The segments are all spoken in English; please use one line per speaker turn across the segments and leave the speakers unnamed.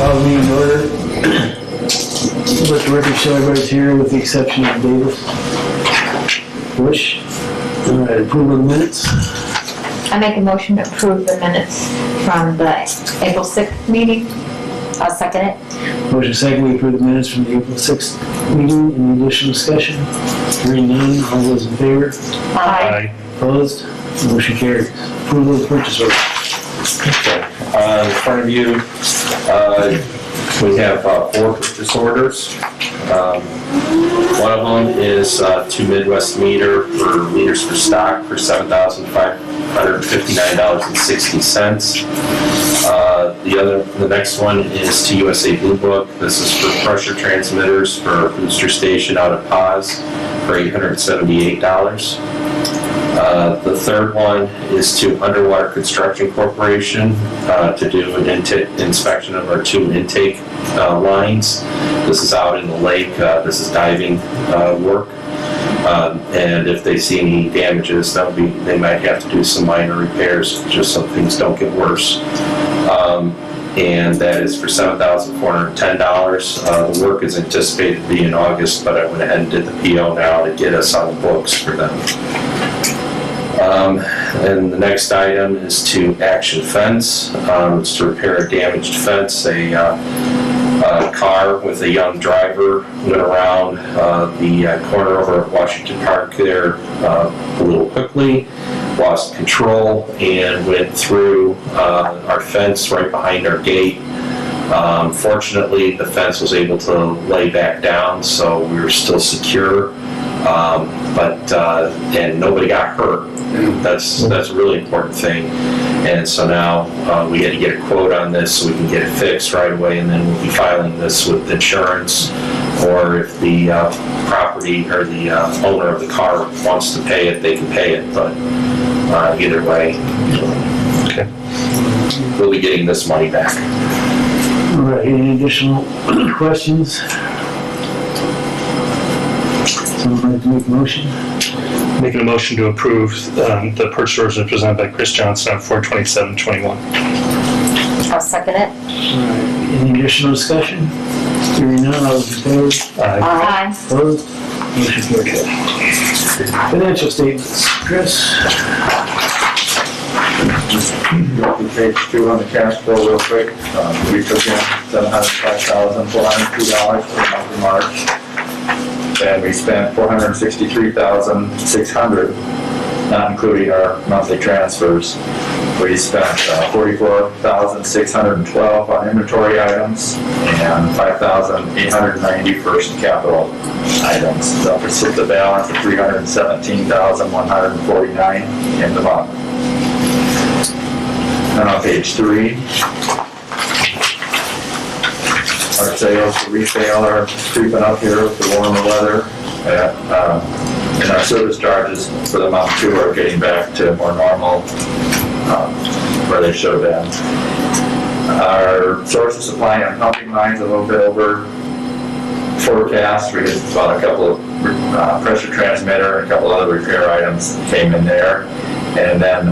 Call the meeting to order. Let the record show everybody's here with the exception of Davis. Bush. All right, approval of the minutes.
I make a motion to approve the minutes from the April 6th meeting. I'll second it.
Motion second, we approve the minutes from the April 6th meeting. Any additional discussion? Hearing none, all those in favor?
Aye.
Opposed? Motion carries. Approval of the purchase order.
Okay. In front of you, we have 4 purchase orders. One of them is to Midwest Meter for meters for stock for $7,559.60. The next one is to USA Blue Book. This is for pressure transmitters for our booster station out of Paz for $878. The third one is to Underwater Construction Corporation to do an inspection of our 2 intake lines. This is out in the lake. This is diving work. And if they see any damages, they might have to do some minor repairs just so things don't get worse. And that is for $7,410. The work is anticipated to be in August, but I went ahead and did the PO now to get us on the books for them. And the next item is to Action Fence. It's to repair a damaged fence. A car with a young driver went around the corner over at Washington Park there a little quickly, lost control, and went through our fence right behind our gate. Fortunately, the fence was able to lay back down, so we were still secure. And nobody got hurt. That's a really important thing. And so now we had to get a quote on this so we can get it fixed right away, and then we'll be filing this with insurance, or if the property or the owner of the car wants to pay it, they can pay it. But either way, okay, we'll be getting this money back.
All right, any additional questions? Someone like to make a motion?
Making a motion to approve the purchase orders presented by Chris Johnson on 4/27/21.
I'll second it.
All right, any additional discussion? Hearing none, all those in favor?
Aye.
Opposed? Motion carries. Financial statements. Chris?
Go to page 2 on the cash flow real quick. We took in $705,402 for the month of March. And we spent $463,600, not including our monthly transfers. We spent $44,612 on inventory items and $5,890 for capital items. So we set the balance of $317,149 in the month. And on page 3, our sales for resale are creeping up here with the warmer weather. And our service charges for the month too are getting back to more normal where they should have been. Our source of supply on pumping lines a little bit over forecast. We just bought a couple of pressure transmitter and a couple other repair items came in there. And then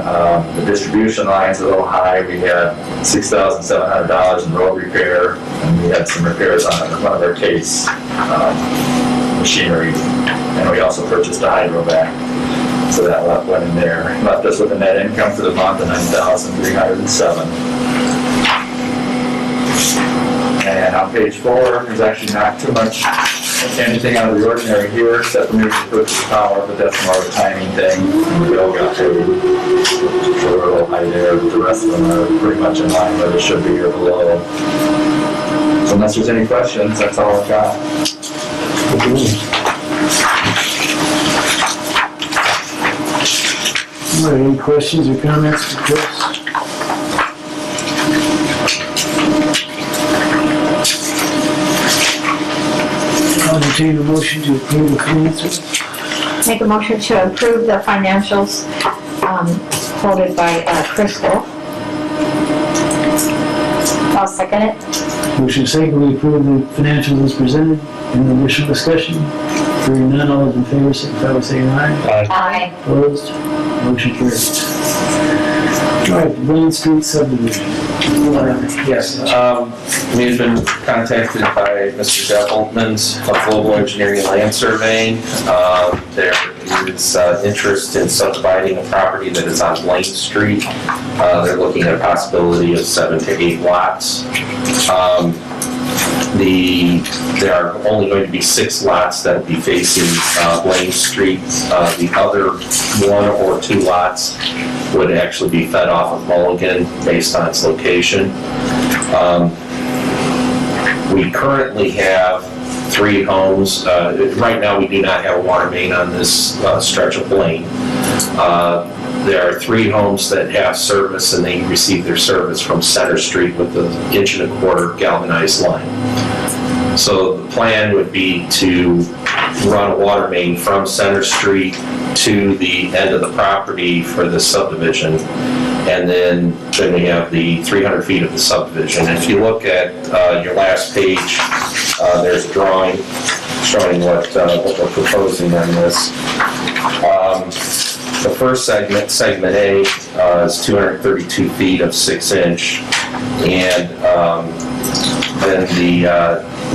the distribution line's a little high. We had $6,700 in road repair, and we had some repairs on one of our case machinery. And we also purchased a hydro vac, so that went in there. Left us with a net income for the month of $9,307. And on page 4, there's actually not too much anything out of the ordinary here, except for maybe the purchase power, but that's more of a timing thing. We all got paid. So we're a little high there, but the rest of them are pretty much in line where they should be or below. So unless there's any questions, that's all I've got.
All right, any questions or comments for Chris? I'll entertain a motion to approve the finances.
Make a motion to approve the financials quoted by Crystal. I'll second it.
Motion second, we approve the financials as presented. Any additional discussion? Hearing none, all those in favor, signify by saying aye.
Aye.
Opposed? Motion carries. All right, Blaine Street subdivision.
Yes, we've been contacted by Mr. Jeff Altman's of Global Engineering and Land Surveying. There is interest in subdividing a property that is on Blaine Street. They're looking at a possibility of 7 to 8 lots. There are only going to be 6 lots that will be facing Blaine Street. The other 1 or 2 lots would actually be fed off of Mulligan based on its location. We currently have 3 homes. Right now, we do not have a water main on this stretch of Blaine. There are 3 homes that have service, and they receive their service from Center Street with the 1.25 inch galvanized line. So the plan would be to run a water main from Center Street to the end of the property for the subdivision. And then we have the 300 feet of the subdivision. And if you look at your last page, there's a drawing showing what we're proposing on this. The first segment, segment A, is 232 feet of 6 inch. And then the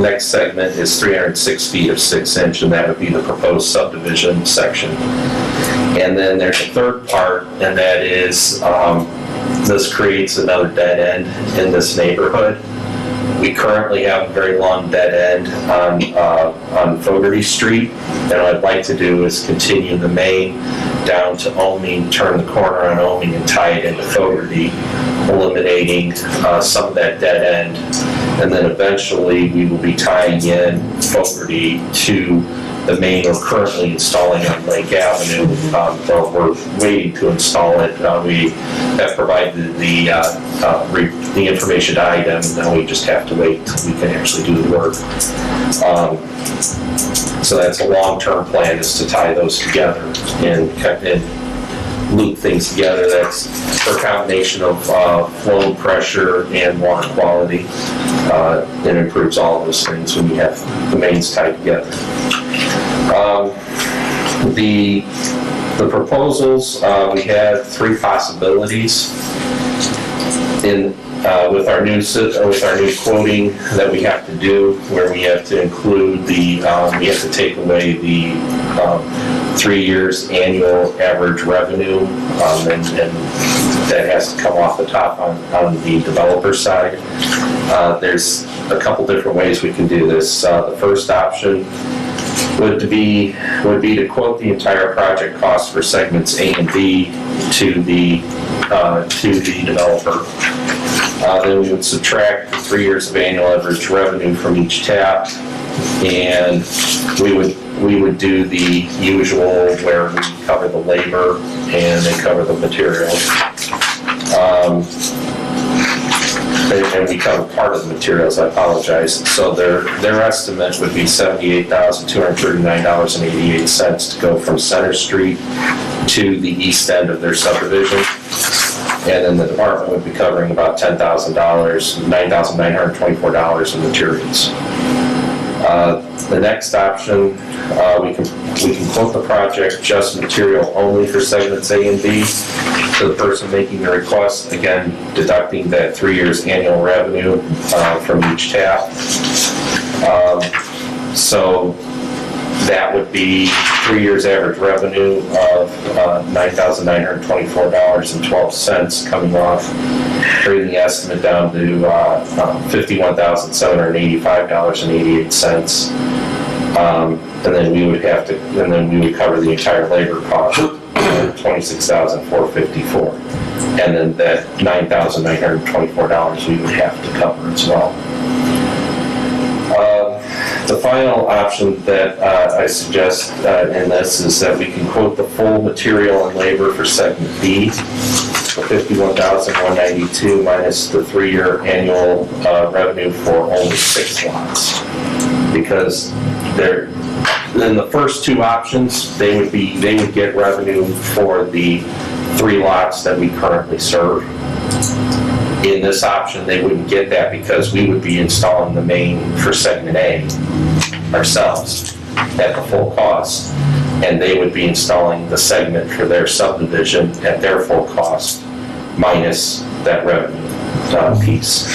next segment is 306 feet of 6 inch, and that would be the proposed subdivision section. And then there's a third part, and that is this creates another dead end in this neighborhood. We currently have a very long dead end on Fogarty Street, and what I'd like to do is continue the main down to Oming, turn the corner on Oming and tie it into Fogarty, eliminating some of that dead end. And then eventually we will be tying in Fogarty to the main we're currently installing on Lake Avenue. But we're waiting to install it. We have provided the information to IDEM, and now we just have to wait until we can actually do the work. So that's a long-term plan, is to tie those together and loop things together. That's a combination of flow, pressure, and water quality. It improves all of those things when you have the mains tied together. The proposals, we had 3 possibilities with our new quoting that we have to do, where we have to include we have to take away the 3 years annual average revenue, and that has to come off the top on the developer side. There's a couple different ways we can do this. The first option would be to quote the entire project cost for segments A and B to the developer. Then we would subtract the 3 years of annual average revenue from each tap, and we would do the usual where we cover the labor and they cover the materials. And we cover part of the materials, I apologize. So their estimate would be $78,239.88 to go from Center Street to the east end of their subdivision. And then the department would be covering about $10,000, $9,924 in materials. The next option, we can quote the project just material only for segments A and B. So the person making the request, again, deducting that 3 years annual revenue from each tap. So that would be 3 years average revenue of $9,924.12 coming off, bringing the estimate down to $51,785.88. And then we would cover the entire labor cost, $26,454. And then that $9,924 we would have to cover as well. The final option that I suggest in this is that we can quote the full material and labor for segment B for $51,192 minus the 3-year annual revenue for only 6 lots. Because in the first 2 options, they would get revenue for the 3 lots that we currently serve. In this option, they wouldn't get that because we would be installing the main for segment A ourselves at the full cost, and they would be installing the segment for their subdivision at their full cost. minus that revenue piece.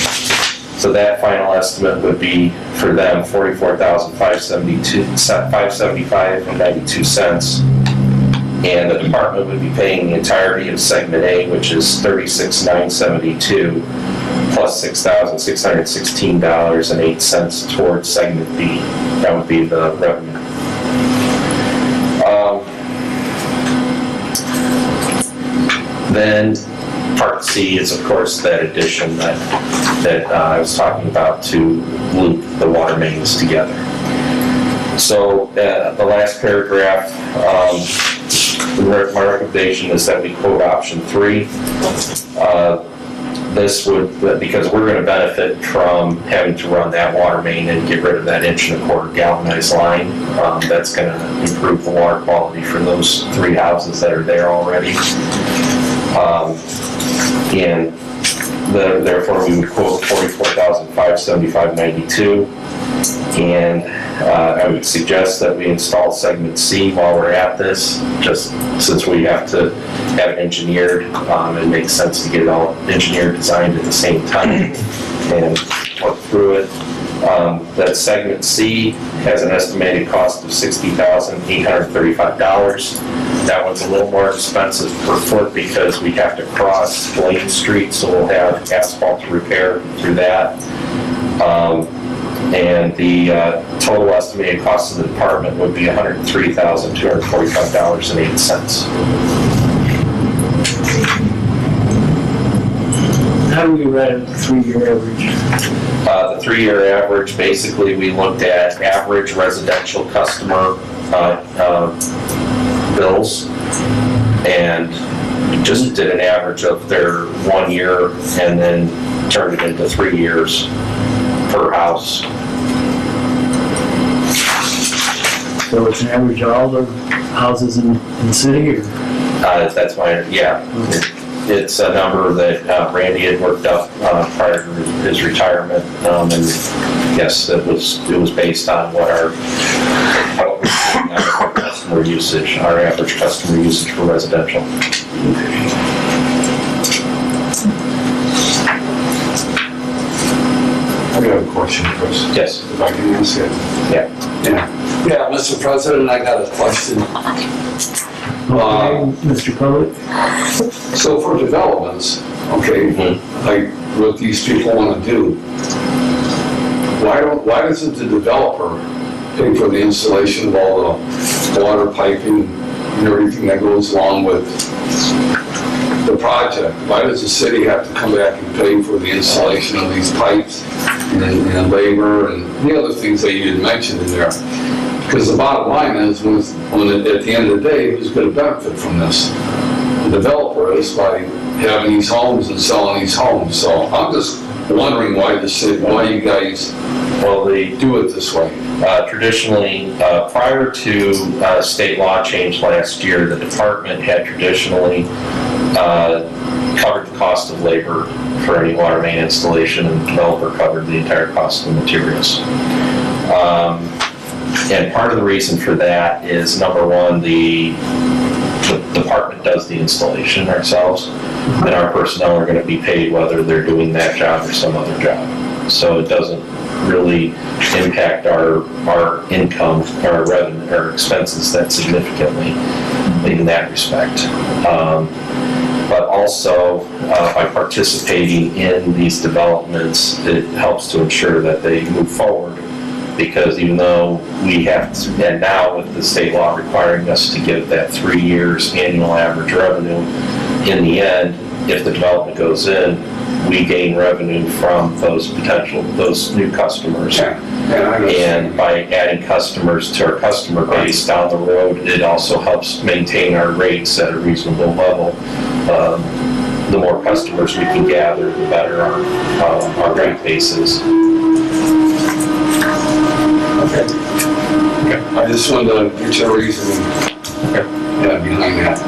So that final estimate would be for them $44,575.92, and the department would be paying the entirety of segment A, which is $36,972 plus $6,616.08 towards segment B. That would be the revenue. Then Part C is, of course, that addition that I was talking about to loop the water mains together. So the last paragraph, my recommendation is that we quote option 3. This would, because we're going to benefit from having to run that water main and get rid of that 1.25 inch galvanized line. That's going to improve the water quality for those 3 houses that are there already. And therefore we would quote $44,575.92. And I would suggest that we install segment C while we're at this, just since we have to have it engineered. It makes sense to get it all engineered, designed at the same time and work through it. That segment C has an estimated cost of $60,835. That one's a little more expensive per foot because we have to cross Blaine Street, so we'll have asphalt to repair through that. And the total estimated cost of the department would be $103,245.08.
How do we write a 3-year average?
The 3-year average, basically we looked at average residential customer bills and just did an average of their 1 year and then turned it into 3 years per house.
So it's an average of all the houses in the city, or?
That's my, yeah. It's a number that Randy had worked up prior to his retirement, and yes, it was based on what our customer usage, our average customer usage for residential.
I got a question, Chris.
Yes.
If I can ask it.
Yeah.
Yeah, Mr. President, I got a question.
Okay, Mr. Public?
So for developments, okay, like what these people want to do, why doesn't the developer pay for the installation of all the water piping and everything that goes along with the project? Why does the city have to come back and pay for the installation of these pipes and labor and the other things that you had mentioned in there? Because the bottom line is, when at the end of the day, who's going to benefit from this? The developer is, by having these homes and selling these homes. So I'm just wondering why you guys do it this way.
Traditionally, prior to state law change last year, the department had traditionally covered the cost of labor for any water main installation, and the developer covered the entire cost of materials. And part of the reason for that is, number one, the department does the installation ourselves, and our personnel are going to be paid whether they're doing that job or some other job. So it doesn't really impact our income, our revenue, our expenses that significantly in that respect. But also, by participating in these developments, it helps to ensure that they move forward. Because even though we have to, and now with the state law requiring us to give that 3 years annual average revenue, in the end, if the development goes in, we gain revenue from those new customers. And by adding customers to our customer base down the road, it also helps maintain our rates at a reasonable level. The more customers we can gather, the better our rate base is.
Okay. I just wanted to get your reasoning behind that.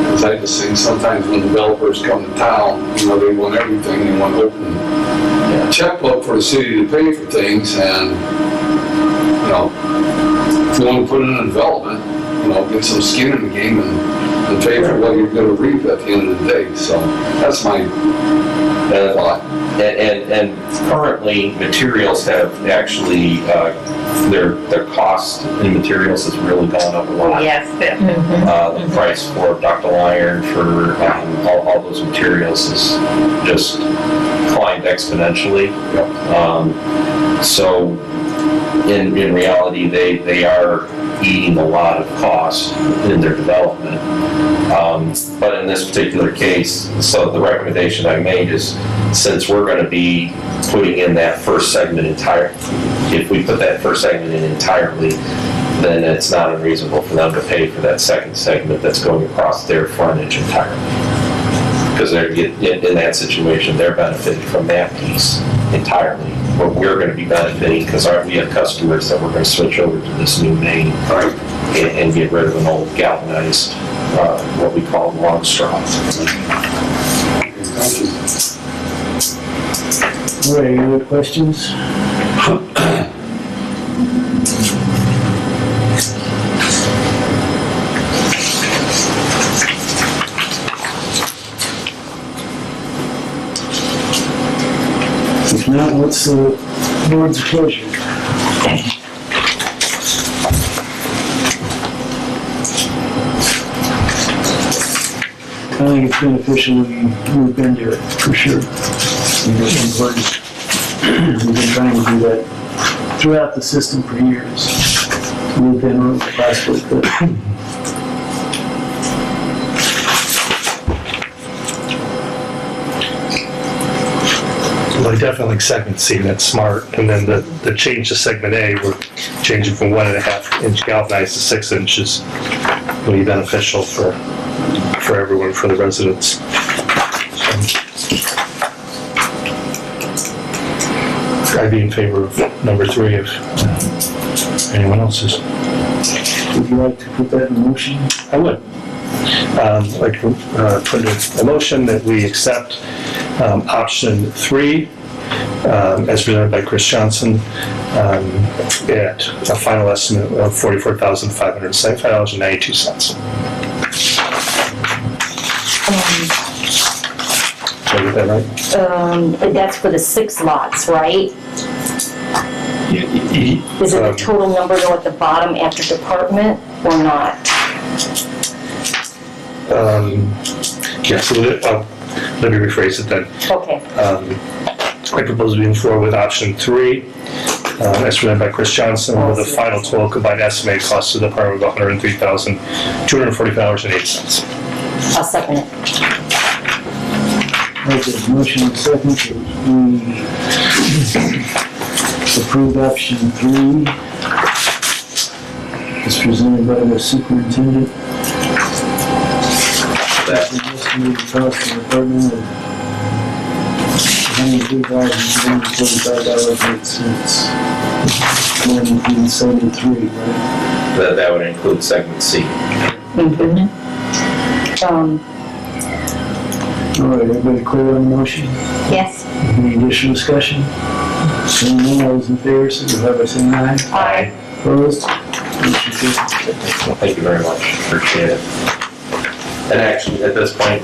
Because I just think sometimes when developers come to town, they want everything. They want open checkbook for the city to pay for things, and if you want to put in a development, get some skin in the game and and pay for what you're gonna reap at the end of the day, so that's my thought.
And currently, materials have actually, their cost in materials has really gone up a lot.
Yes.
The price for ductile iron, for all those materials has just climbed exponentially. So in reality, they are eating a lot of cost in their development. But in this particular case, so the recommendation I made is, since we're going to be putting in that first segment if we put that first segment in entirely, then it's not unreasonable for them to pay for that second segment that's going across their frontage entirely. Because they're in that situation, they're benefiting from that piece entirely. But we're going to be benefiting because we have customers that we're going to switch over to this new main and get rid of an old galvanized, what we call long straw.
All right, any other questions? If not, what's the board's pleasure? I think it's beneficial we've been there, for sure. It's important. We've been trying to do that throughout the system for years. We've been on the possibly good.
Well, I definitely like segment C, that's smart. And then the change to segment A, we're changing from 1.5 inch galvanized to 6 inches. Will be beneficial for everyone, for the residents. I'd be in favor of number 3 if anyone else is.
Would you like to put that in motion?
I would. I'd like to put in a motion that we accept option 3 as presented by Chris Johnson at a final estimate of $44,575.92. Did I get that right?
That's for the 6 lots, right? Is it the total number though at the bottom after department or not?
Yeah, so let me rephrase it then.
Okay.
I propose to move forward with option 3, as presented by Chris Johnson, with a final total combined estimated cost to the department of $103,245.08.
I'll second it.
Okay, motion and second that we approve option 3 as presented by the superintendent. That's the estimated cost of the department of $103,245.08. That includes 73, right?
That would include segment C.
All right, everybody clear on the motion?
Yes.
Any additional discussion? Seeing none, all those in favor, signify by saying aye.
Aye.
Opposed? Motion carries.
Well, thank you very much. Appreciate it. And actually, at this point,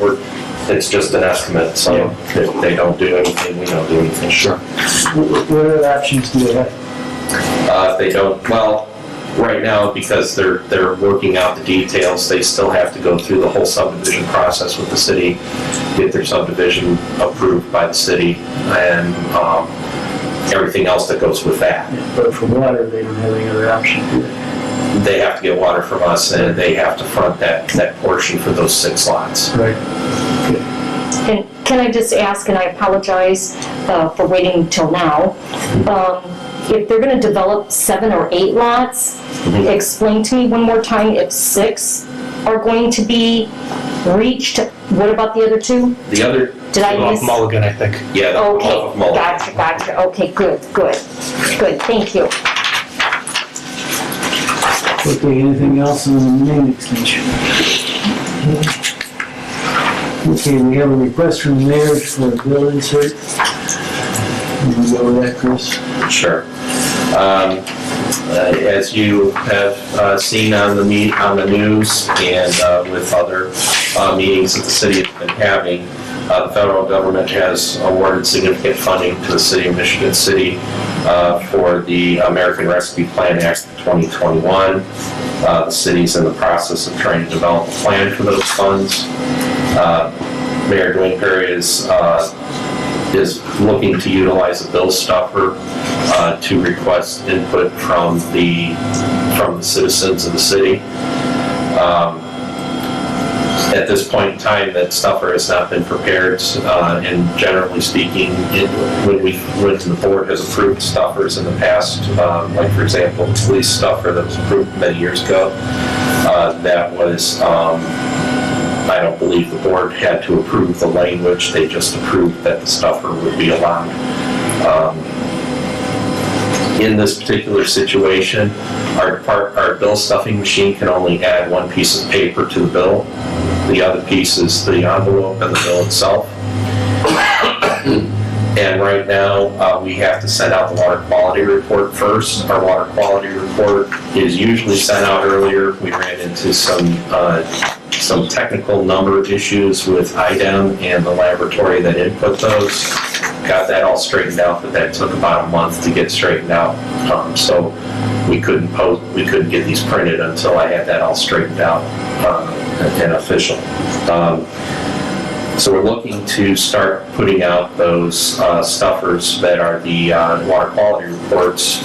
it's just an estimate, so if they don't do anything, we don't do anything. Sure.
What other options do they have?
If they don't, well, right now, because they're working out the details, they still have to go through the whole subdivision process with the city, get their subdivision approved by the city, and everything else that goes with that.
But for water, they don't have any other option, do they?
They have to get water from us, and they have to front that portion for those 6 lots.
Right.
And can I just ask, and I apologize for waiting until now, if they're going to develop 7 or 8 lots, explain to me one more time if 6 are going to be reached. What about the other 2?
The other,
Did I miss?
Mulligan, I think.
yeah,
Okay,
off of Mulligan.
gotcha. Okay, good. Thank you.
Okay, anything else on the main extension? Okay, we have a request from the mayor for a bill insert. You can go over that, Chris?
Sure. As you have seen on the news and with other meetings that the city has been having, the federal government has awarded significant funding to the city of Michigan City for the American Rescue Plan Act of 2021. The city's in the process of trying to develop a plan for those funds. Mayor Dwayne Perry is looking to utilize a bill stuffer to request input from the citizens of the city. At this point in time, that stuffer has not been prepared, and generally speaking, when the board has approved stuffers in the past, like for example, the police stuffer that was approved many years ago, that was, I don't believe the board had to approve the language, they just approved that the stuffer would be allowed. In this particular situation, our bill stuffing machine can only add one piece of paper to the bill. The other piece is the envelope and the bill itself. And right now, we have to send out the water quality report first. Our water quality report is usually sent out earlier. We ran into some technical number issues with IDEM and the laboratory that input those. Got that all straightened out, but that took about a month to get straightened out. So we couldn't get these printed until I had that all straightened out and official. So we're looking to start putting out those stuffers that are the water quality reports,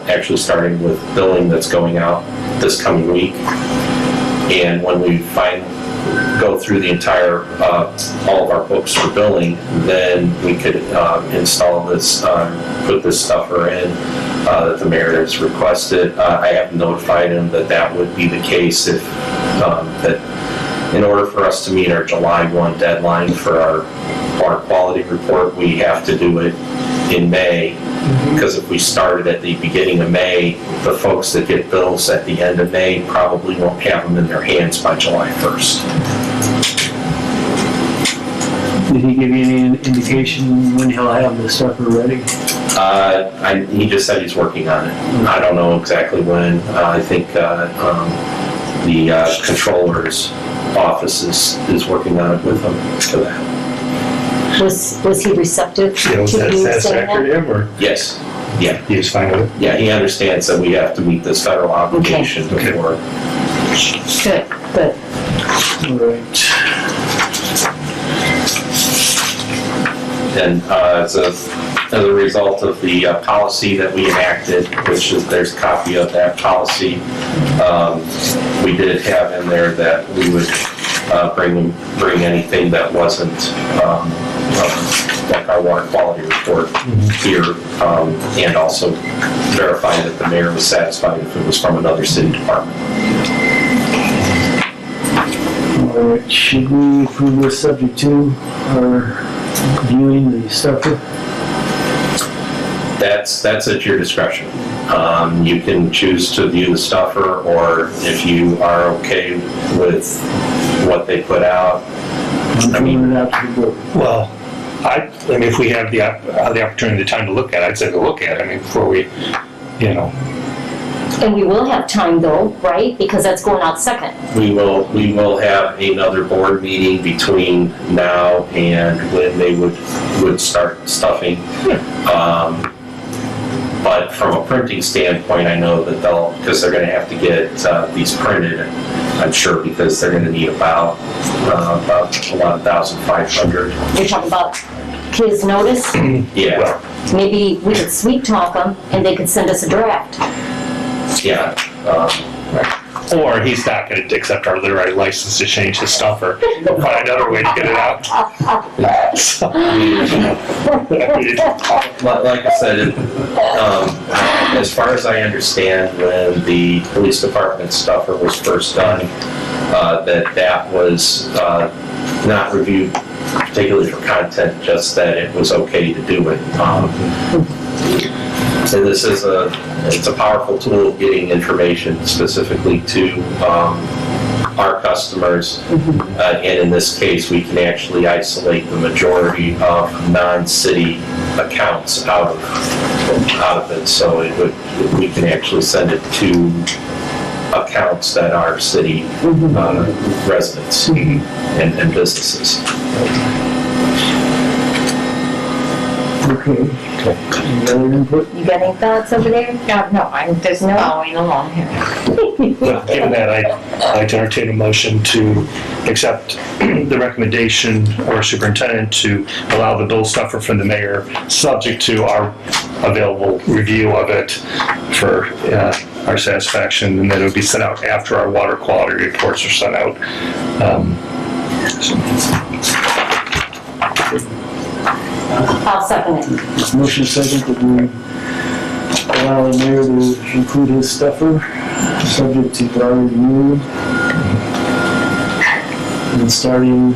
actually starting with billing that's going out this coming week. And when we go through the entire, all of our books for billing, then we could install this, put this stuffer in that the mayor has requested. I have notified him that that would be the case if, that in order for us to meet our July 1 deadline for our water quality report, we have to do it in May. Because if we started at the beginning of May, the folks that get bills at the end of May probably won't have them in their hands by July 1st.
Did he give you any indication when he'll have the stuffer ready?
He just said he's working on it. I don't know exactly when. I think the controller's office is working on it with him for that.
Was he receptive to
Was that
you saying
satisfactory to
that?
him, or
Yes. Yeah.
he was fine with it?
Yeah, he understands that we have to meet this federal obligation
Okay.
before.
Good.
All right.
And as a result of the policy that we enacted, which is, there's a copy of that policy, we did have in there that we would bring anything that wasn't like our water quality report here, and also verify that the mayor was satisfied if it was from another city department.
All right, should we approve this subject to our viewing the stuffer?
That's at your discretion. You can choose to view the stuffer, or if you are okay with what they put out.
I'm throwing it out to the board.
Well, I mean, if we have the opportunity, the time to look at it, I'd say to look at it, I mean, before we,
And we will have time though, right? Because that's going out second.
We will have another board meeting between now and when they would start stuffing. But from a printing standpoint, I know that because they're going to have to get these printed, I'm sure, because they're going to need about 11,500.
You're talking about his notice?
Yeah,
Maybe we could sweet talk them and they could send us a draft.
yeah.
or he's not going to accept our literary license to change his stuffer. We'll find another way to get it out. So,
Like I said, as far as I understand, when the police department stuffer was first done, that was not reviewed particularly for content, just that it was okay to do it. So this is it's a powerful tool of getting information specifically to our customers, and in this case, we can actually isolate the majority of non-city accounts out of out of it, so we can actually send it to accounts that are city residents and businesses.
Okay. Any other input?
You got any thoughts over there? No, I'm just following along here.
Well, given that, I'd like to entertain a motion to accept the recommendation of our superintendent to allow the bill stuffer from the mayor, subject to our available review of it for our satisfaction, and that it would be sent out after our water quality reports are sent out.
I'll second it.
Motion second that we allow the mayor to include his stuffer, subject to our review. And starting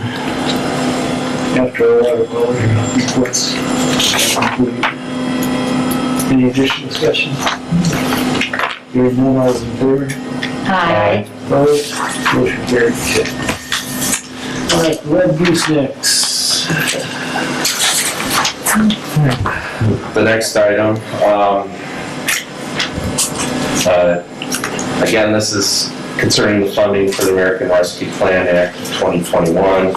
after our water quality reports are complete. Any additional discussion? Hearing none, all those in favor?
Hi.
Opposed? Motion carried. All right, red goose next.
The next item, again, this is concerning the funding for the American Rescue Plan Act of 2021.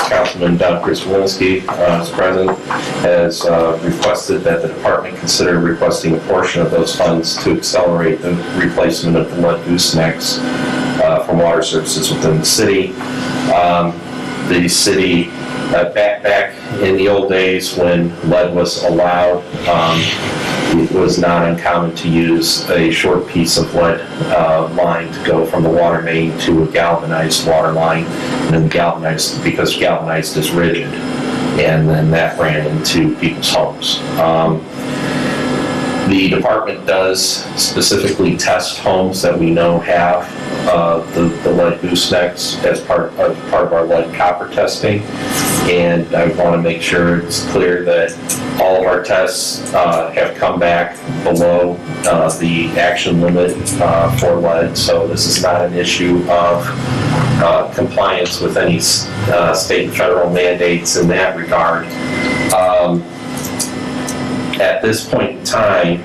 Councilman Doug Griswoldski, as president, has requested that the department consider requesting a portion of those funds to accelerate the replacement of the lead goosenecks from water services within the city. The city, back in the old days when lead was allowed, it was not uncommon to use a short piece of lead line to go from the water main to a galvanized water line, and then galvanized, because galvanized is rigid, and then that ran into people's homes. The department does specifically test homes that we know have the lead goosenecks as part of our lead and copper testing, and I want to make sure it's clear that all of our tests have come back below the action limit for lead, so this is not an issue of compliance with any state and federal mandates in that regard. At this point in time,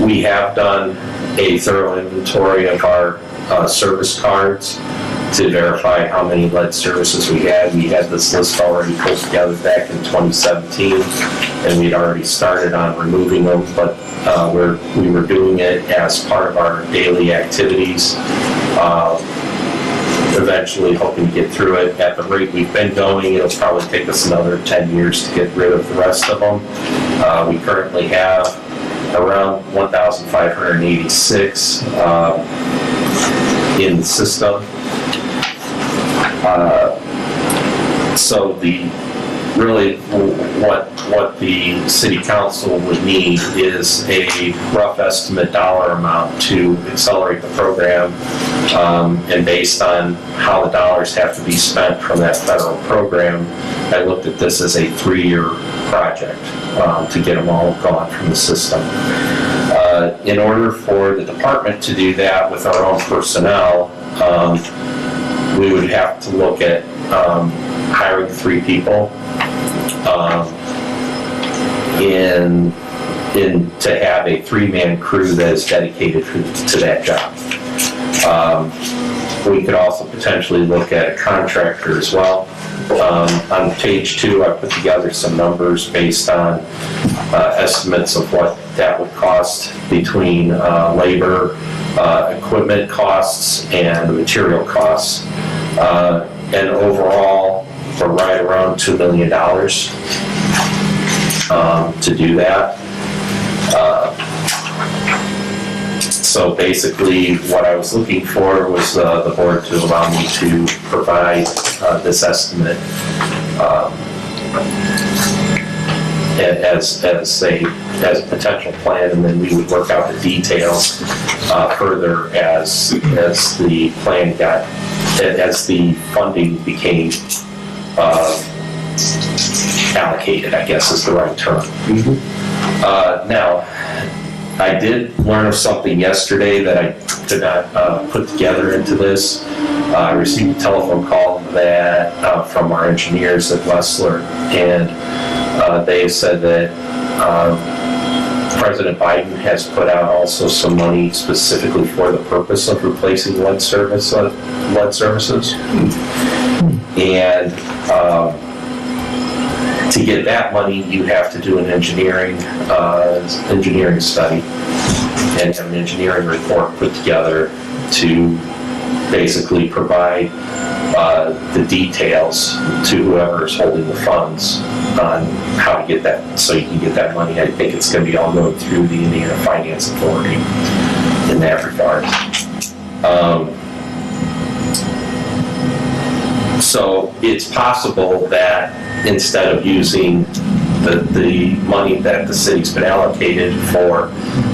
we have done a thorough inventory of our service cards to verify how many lead services we had. We had this list already put together back in 2017, and we'd already started on removing them, but we were doing it as part of our daily activities. Eventually hoping to get through it. At the rate we've been going, it'll probably take us another 10 years to get rid of the rest of them. We currently have around 1,586 in the system. So really what the city council would need is a rough estimate dollar amount to accelerate the program, and based on how the dollars have to be spent from that federal program, I looked at this as a 3-year project to get them all gone from the system. In order for the department to do that with our own personnel, we would have to look at hiring 3 people to have a 3-man crew that is dedicated to that job. We could also potentially look at a contractor as well. On page 2, I put together some numbers based on estimates of what that would cost between labor, equipment costs, and material costs. And overall, we're right around $2 million to do that. So basically, what I was looking for was the board to allow me to provide this estimate as a potential plan, and then we would work out the details further as the plan got, as the funding became allocated, I guess is the right term. Now, I did learn of something yesterday that I did not put together into this. I received a telephone call that from our engineers at Wessler, and They said that President Biden has put out also some money specifically for the purpose of replacing lead services. And to get that money, you have to do an engineering study and have an engineering report put together to basically provide the details to whoever is holding the funds on how to get that, so you can get that money. I think it's going to be all going through the Indiana Finance Authority in that regard. So it's possible that instead of using the money that the city's been allocated for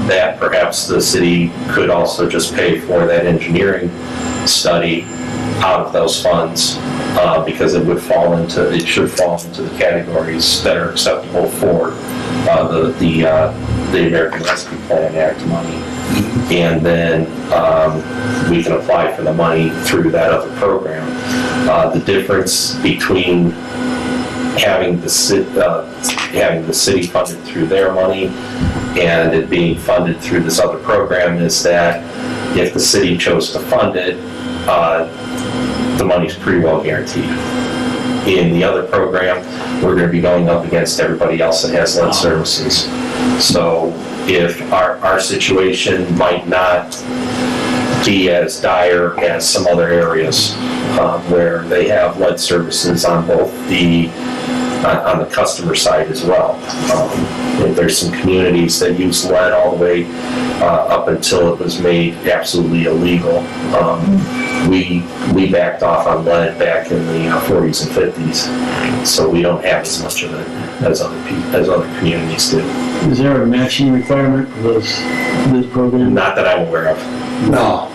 that, perhaps the city could also just pay for that engineering study out of those funds, because it should fall into the categories that are acceptable for the American Rescue Plan Act money. And then we can apply for the money through that other program. The difference between having the city funded through their money and it being funded through this other program is that if the city chose to fund it, the money's pretty well guaranteed. In the other program, we're going to be going up against everybody else that has lead services. So if our situation might not be as dire as some other areas where they have lead services on both on the customer side as well. There's some communities that use lead all the way up until it was made absolutely illegal. We backed off on lead back in the 40s and 50s, so we don't have as much of it as other communities do.
Is there a matching requirement for this program?
Not that I'm aware of.
No.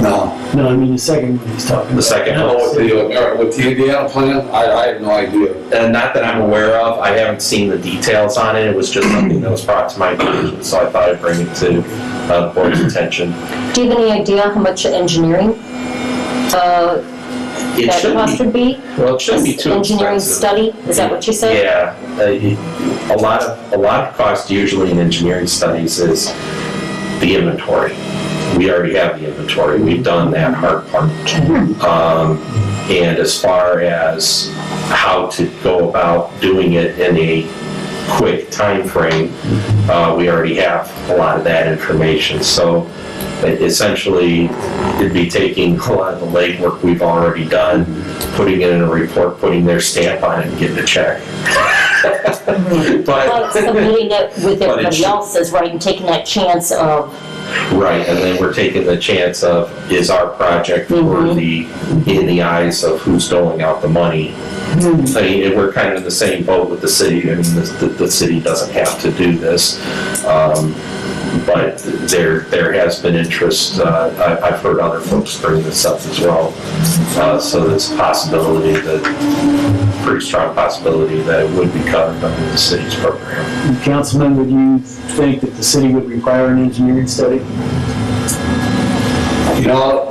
No, I mean the second one he's talking about.
The second
No,
one.
with the Indiana plan, I have no idea.
Not that I'm aware of. I haven't seen the details on it. It was just something that was brought to my attention, so I thought I'd bring it to the board's attention.
Do you have any idea how much engineering that cost would be?
Well, it shouldn't be too
engineering
expensive.
study, is that what you said?
Yeah, a lot of cost usually in engineering studies is the inventory. We already have the inventory. We've done that hard part. And as far as how to go about doing it in a quick time frame, we already have a lot of that information. So essentially, it'd be taking a lot of the legwork we've already done, putting it in a report, putting their stamp on it, and getting a check.
Well, it's submitting it with
but
everybody else's, right, and taking that chance of,
Right, and then we're taking the chance of, is our project worthy in the eyes of who's doling out the money? I mean, we're kind of in the same boat with the city. I mean, the city doesn't have to do this, but there has been interest. I've heard other folks bring this up as well. So there's a possibility pretty strong possibility that it would be covered under the city's program.
Councilman, would you think that the city would require an engineering study?
You know,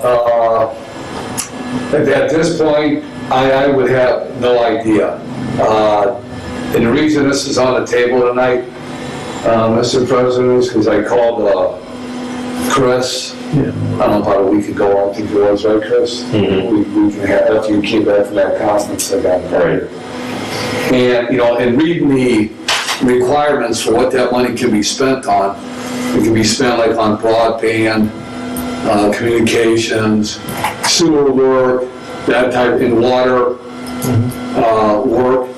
at this point, I would have no idea. And the reason this is on the table tonight, Mr. President, is because I called Chris, I don't know, about a week ago, I don't think it was, right, Chris? We can have, after you came back from that conference, I got invited. And, you know, in reading the requirements for what that money can be spent on, it can be spent like on broadband, communications, sewer work, that type, in water work,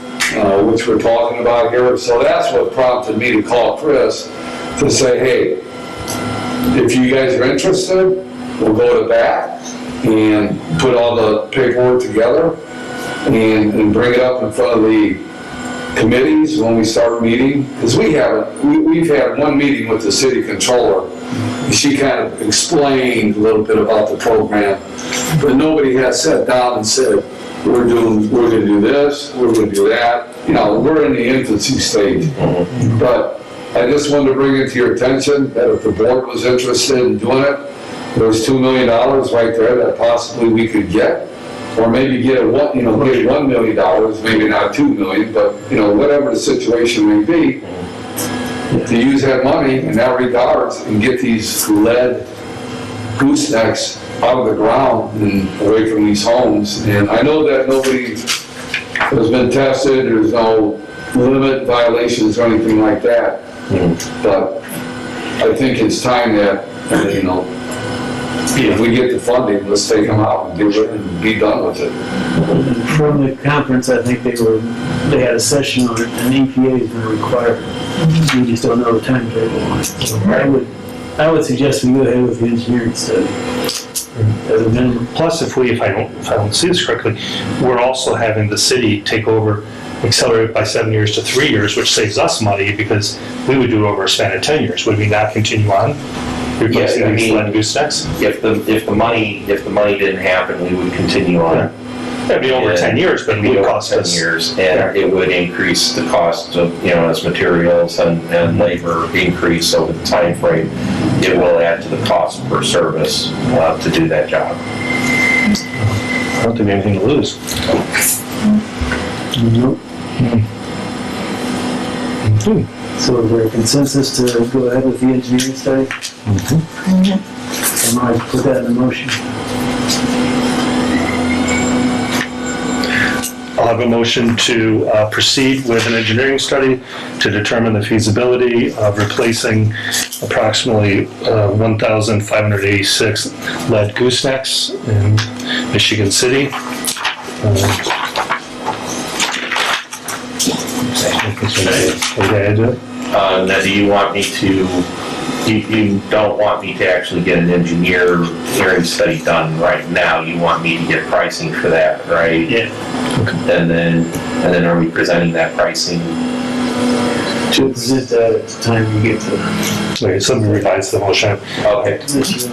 which we're talking about here. So that's what prompted me to call Chris to say, hey, if you guys are interested, we'll go to bat and put all the paperwork together and bring it up in front of the committees when we start meeting. Because we've had one meeting with the city controller. She kind of explained a little bit about the program, but nobody has sat down and said, we're going to do this, we're going to do that. You know, we're in the infancy stage. But I just wanted to bring it to your attention that if the board was interested in doing it, there was $2 million right there that possibly we could get. or maybe get get $1 million, maybe not $2 million, but, whatever the situation may be, to use that money in that regards and get these lead goosenecks out of the ground and away from these homes. And I know that nobody has been tested, there's no limit violations or anything like that, but I think it's time that, if we get the funding, let's take them out and get rid and be done with it.
From the conference, I think they had a session on it, and EPA is going to require it. We just don't know the timetable on it. So I would suggest we go ahead with the engineering study as a minimum.
Plus, if I don't see this correctly, we're also having the city take over, accelerate it by 7 years to 3 years, which saves us money because we would do it over a span of 10 years. Would we not continue on replacing these lead goosenecks?
If the money didn't happen, we would continue on.
It'd be over 10 years, but it would cost us
10 years, and it would increase the cost of, as materials and labor increase over the time frame. It will add to the cost per service to do that job.
I don't think we have anything to lose.
Nope. So is there a consensus to go ahead with the engineering study? I might put that in the motion.
I'll have a motion to proceed with an engineering study to determine the feasibility of replacing approximately 1,586 lead goosenecks in Michigan City.
Now, do you want me to? You don't want me to actually get an engineering study done right now. You want me to get pricing for that, right?
Yeah.
Okay. And then are we presenting that pricing?
To present that at the time we get to.
Okay, so let me revise the motion.
Okay.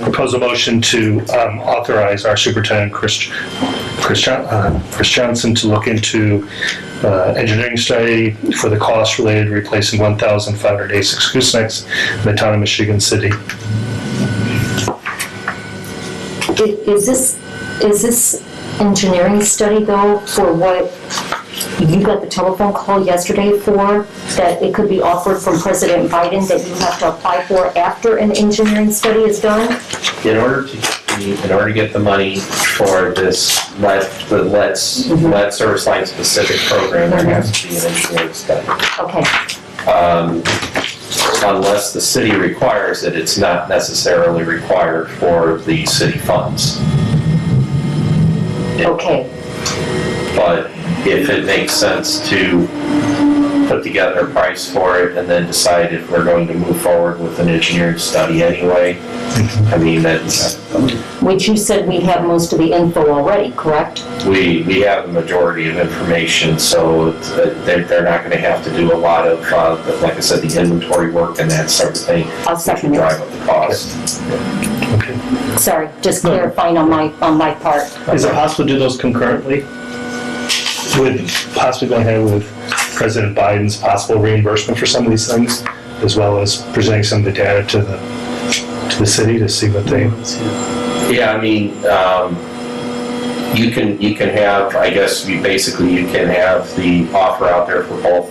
Propose a motion to authorize our superintendent, Chris Johnson, to look into engineering study for the cost related to replacing 1,586 goosenecks in the town of Michigan City.
Is this engineering study though for what you got the telephone call yesterday for, that it could be offered from President Biden that you have to apply for after an engineering study is done?
In order to get the money for this lead service line specific program, there has to be an engineering study.
Okay.
Unless the city requires it, it's not necessarily required for the city funds.
Okay.
But if it makes sense to put together a price for it and then decide if we're going to move forward with an engineering study anyway, I mean, that's...
Which you said we have most of the info already, correct?
We have the majority of information, so they're not going to have to do a lot of, like I said, the inventory work and that sort of thing.
I'll second
drive up the cost.
Okay.
Sorry, just clarifying on my part.
Is it possible to do those concurrently? With possibly going ahead with President Biden's possible reimbursement for some of these things, as well as presenting some of the data to the city to see what they...
Yeah, I mean, you can have, I guess, you can have the offer out there for both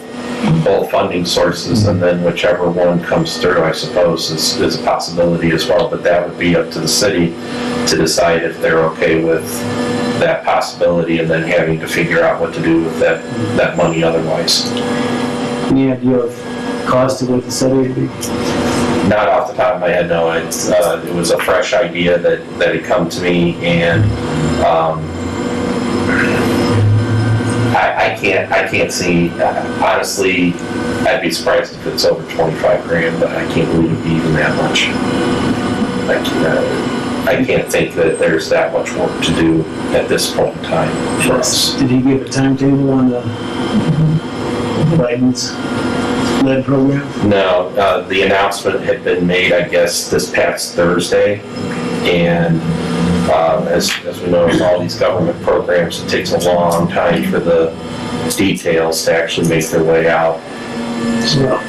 funding sources, and then whichever one comes through, I suppose, is a possibility as well. But that would be up to the city to decide if they're okay with that possibility, and then having to figure out what to do with that money otherwise.
Any idea of cost of what the study would be?
Not off the top of my head, no. It was a fresh idea that had come to me, and I can't see. Honestly, I'd be surprised if it's over 25 grand, but I can't believe it'd be even that much. I can't think that there's that much work to do at this point in time for us.
Did he give a timetable on the Biden's lead program?
No, the announcement had been made, I guess, this past Thursday, and as we know, with all these government programs, it takes a long time for the details to actually make their way out.
So,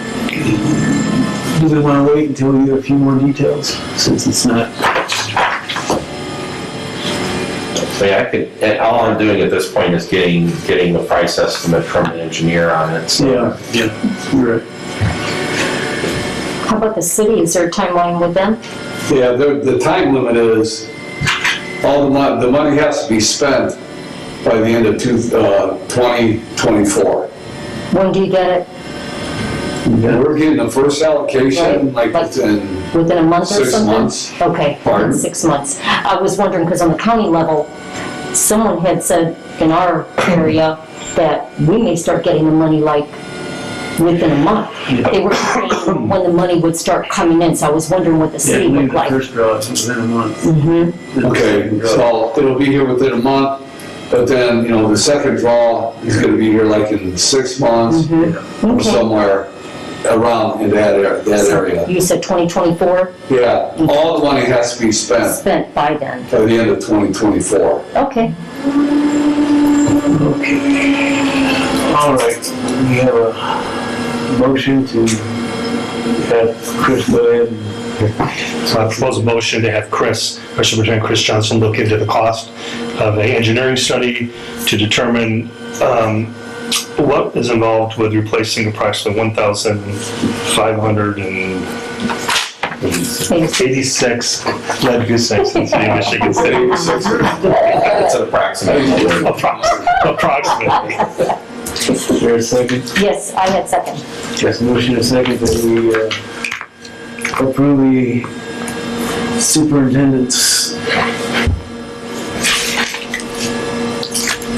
do we want to wait until we get a few more details, since it's not...
mean, and all I'm doing at this point is getting the price estimate from the engineer on it, so.
Yeah, you're right.
How about the city? Is there a timeline with them?
Yeah, the time limit is, the money has to be spent by the end of 2024.
When do you get it?
We're getting the first allocation like
Within a month or
6
something?
months.
Okay,
Pardon?
6 months. I was wondering, because on the county level, someone had said in our area that we may start getting the money like within a month. They were saying when the money would start coming in, so I was wondering what the
Yeah,
city
we
looked
need the
like.
first draw within a month.
Mm-hmm.
Okay, so it'll be here within a month, but then, the second draw is gonna be here like in 6 months, or
Okay.
somewhere around in that area.
You said 2024,
Yeah, all the money has to be spent
spent by then.
by the end of 2024.
Okay.
Okay. All right, we have a motion to have Chris go ahead and
So I propose a motion to have our Superintendent Chris Johnson look into the cost of an engineering study to determine what is involved with replacing approximately 1,586 lead goose tanks in the city of Michigan City.
It's an approximate number.
Approximately.
is there a second?
Yes, I had second.
Yes, motion and second that we approve the superintendent's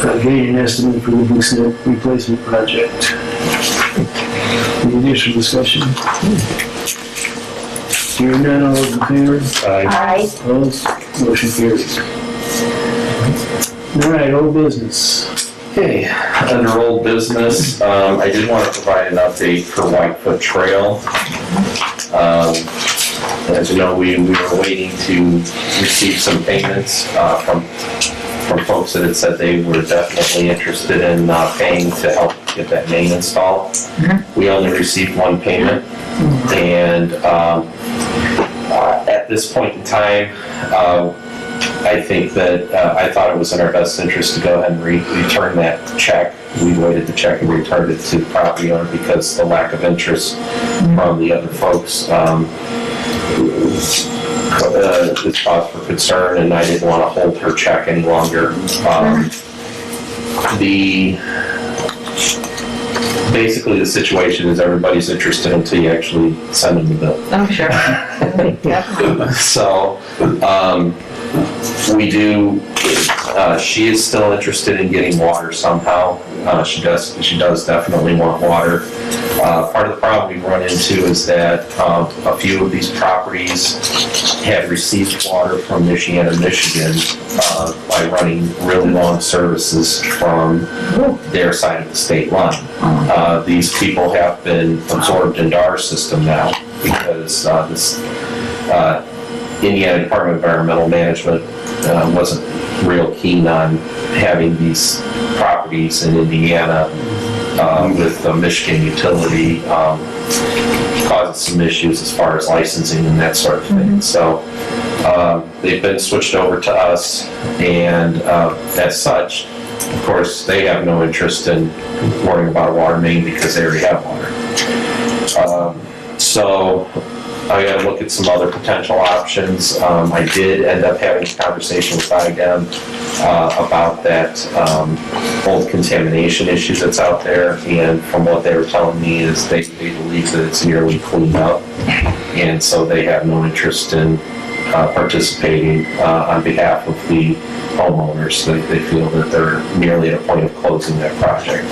getting an estimate for the goose net replacement project. Any additional discussion? Hearing none, all those in favor?
Aye.
Opposed? Motion carries. All right, old business.
Okay, under old business, I did want to provide an update for Whitefoot Trail. As you know, we were waiting to receive some payments from folks that had said they were definitely interested in paying to help get that main installed. We only received one payment, and at this point in time, I think that I thought it was in our best interest to go ahead and return that check. We voided the check and returned it to the property owner because the lack of interest from the other folks is cause for concern, and I didn't want to hold her check any longer. Basically, the situation is everybody's interested until you actually send them the bill.
Oh, sure. Definitely.
So, we do, she is still interested in getting water somehow. She does definitely want water. Part of the problem we run into is that a few of these properties have received water from Michigan, by running really long services from their side of the state line. These people have been absorbed into our system now because this Indiana Department of Environmental Management wasn't real keen on having these properties in Indiana with the Michigan utility causes some issues as far as licensing and that sort of thing. So they've been switched over to us, and as such, of course, they have no interest in worrying about a water main because they already have water. So I got to look at some other potential options. I did end up having a conversation with IDEM about that old contamination issue that's out there, and from what they were telling me is they believe that it's nearly cleaned up, and so they have no interest in participating on behalf of the homeowners. They feel that they're nearly at a point of closing that project.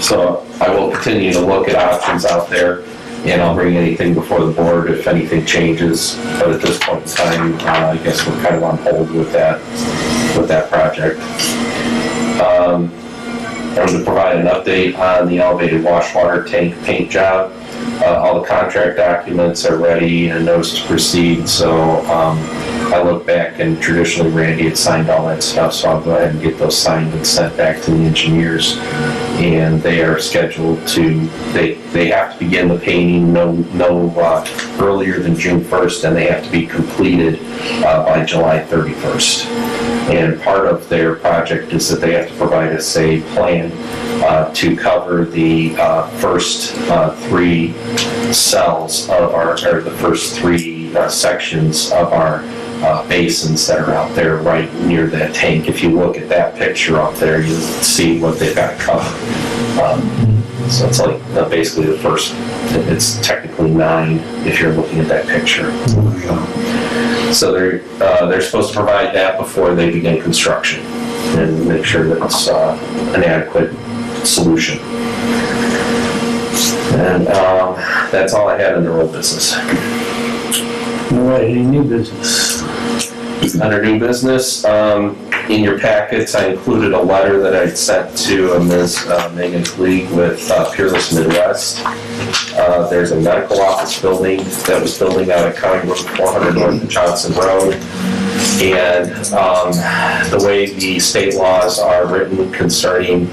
So I will continue to look at options out there, and I'll bring anything before the board if anything changes. But at this point in time, I guess we're kind of on hold with that project. I wanted to provide an update on the elevated wash water tank paint job. All the contract documents are ready and notice to proceed, so I look back and traditionally Randy had signed all that stuff, so I'll go ahead and get those signed and sent back to the engineers. And they are scheduled to, they have to begin the painting no earlier than June 1st, and they have to be completed by July 31st. And part of their project is that they have to provide us a plan to cover the first three cells of our, or the first three sections of our basins that are out there right near that tank. If you look at that picture up there, you'll see what they've got covered. So it's like basically the first, it's technically 9 if you're looking at that picture. So they're supposed to provide that before they begin construction and make sure that it's an adequate solution. And that's all I had under old business.
All right, any new business?
Under new business, in your packets, I included a letter that I sent to Ms. Megan Fleeg with Peerless Midwest. There's a medical office building that was building out at County Road 400 North of Johnson Road. And the way the state laws are written concerning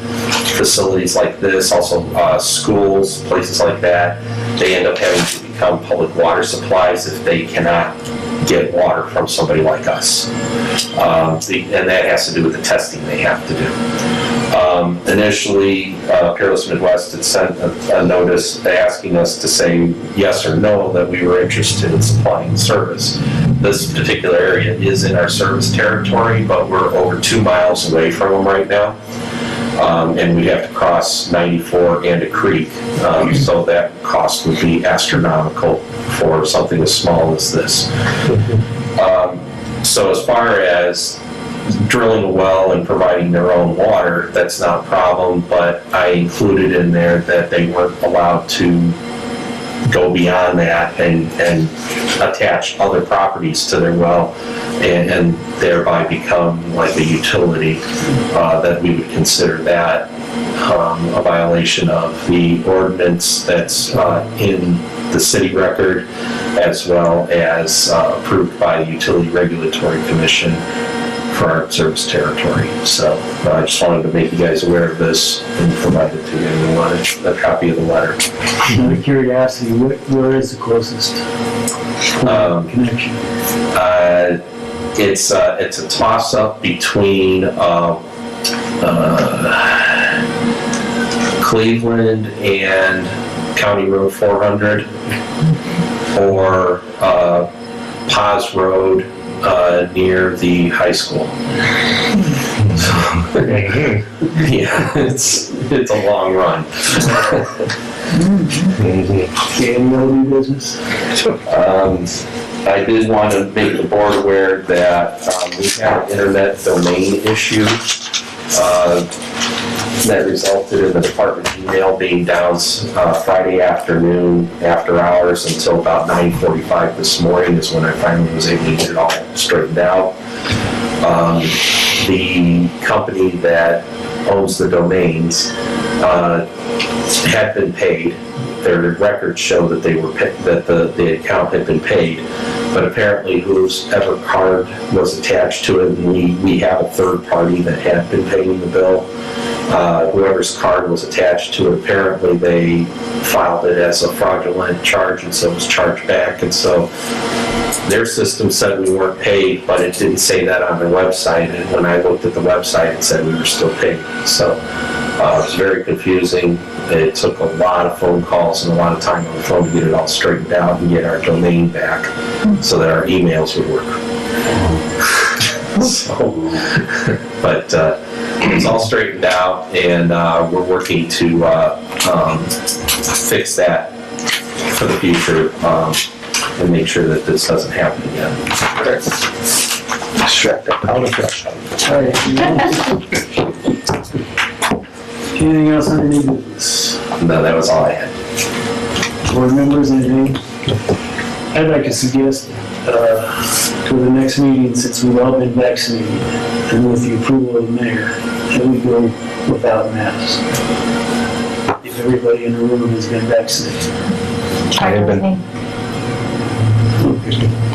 facilities like this, also schools, places like that, they end up having to become public water supplies if they cannot get water from somebody like us. And that has to do with the testing they have to do. Initially, Peerless Midwest had sent a notice asking us to say yes or no that we were interested in supplying the service. This particular area is in our service territory, but we're over 2 miles away from them right now. And we'd have to cross 94 and a creek, so that cost would be astronomical for something as small as this. So as far as drilling a well and providing their own water, that's not a problem, but I included in there that they weren't allowed to go beyond that and attach other properties to their well and thereby become like a utility, that we would consider that a violation of the ordinance that's in the city record, as well as approved by the Utility Regulatory Commission for our service territory. So I just wanted to make you guys aware of this and provide it to you. And you wanted a copy of the letter.
Out of curiosity, where is the closest connection?
It's a toss-up between Cleveland and County Road 400, or Paz Road near the high school. Yeah, it's a long run.
Okay, any other new business?
I did want to make the board aware that we had an internet domain issue that resulted in the department email being down Friday afternoon after hours until about 9:45 this morning is when I finally was able to get it all straightened out. The company that owns the domains had been paid. Their records show that they were that the account had been paid, but apparently whoever card was attached to it, and we have a third party that had been paying the bill. Whoever's card was attached to it, apparently they filed it as a fraudulent charge, and so it was charged back. And so their system said we weren't paid, but it didn't say that on their website. And when I looked at the website, it said we were still paid. So it was very confusing. It took a lot of phone calls and a lot of time on the phone to get it all straightened out and get our domain back so that our emails would work. So, but it's all straightened out, and we're working to fix that for the future and make sure that this doesn't happen again.
Extract that out of fresh.
All right. Anything else on any business?
No, that was all I had.
Board members, anything? I'd like to suggest for the next meeting, since we've all been vaccinated, and with the approval of the mayor, that we go without masks. If everybody in the room has been vaccinated.
I have been.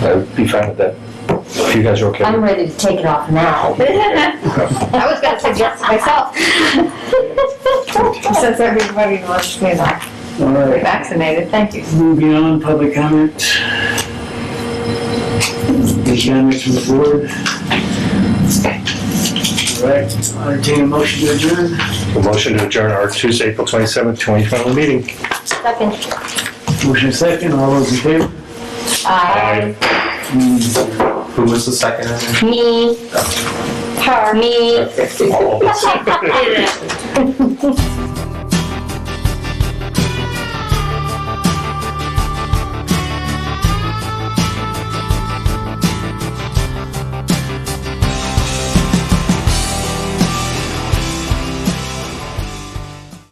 I'd be fine with that. if you guys are okay.
I'm ready to take it off now.
I was gonna suggest it myself. Since everybody wants me to
All
be
right,
vaccinated, thank you.
moving on, public comment. Any comments from the board? All right, I'll entertain a motion to adjourn.
A motion to adjourn our Tuesday, April 27th, 2021 meeting.
Second.
Motion second, all those in favor?
Aye.
Who was the second?
Me. Her. Me.
All of us.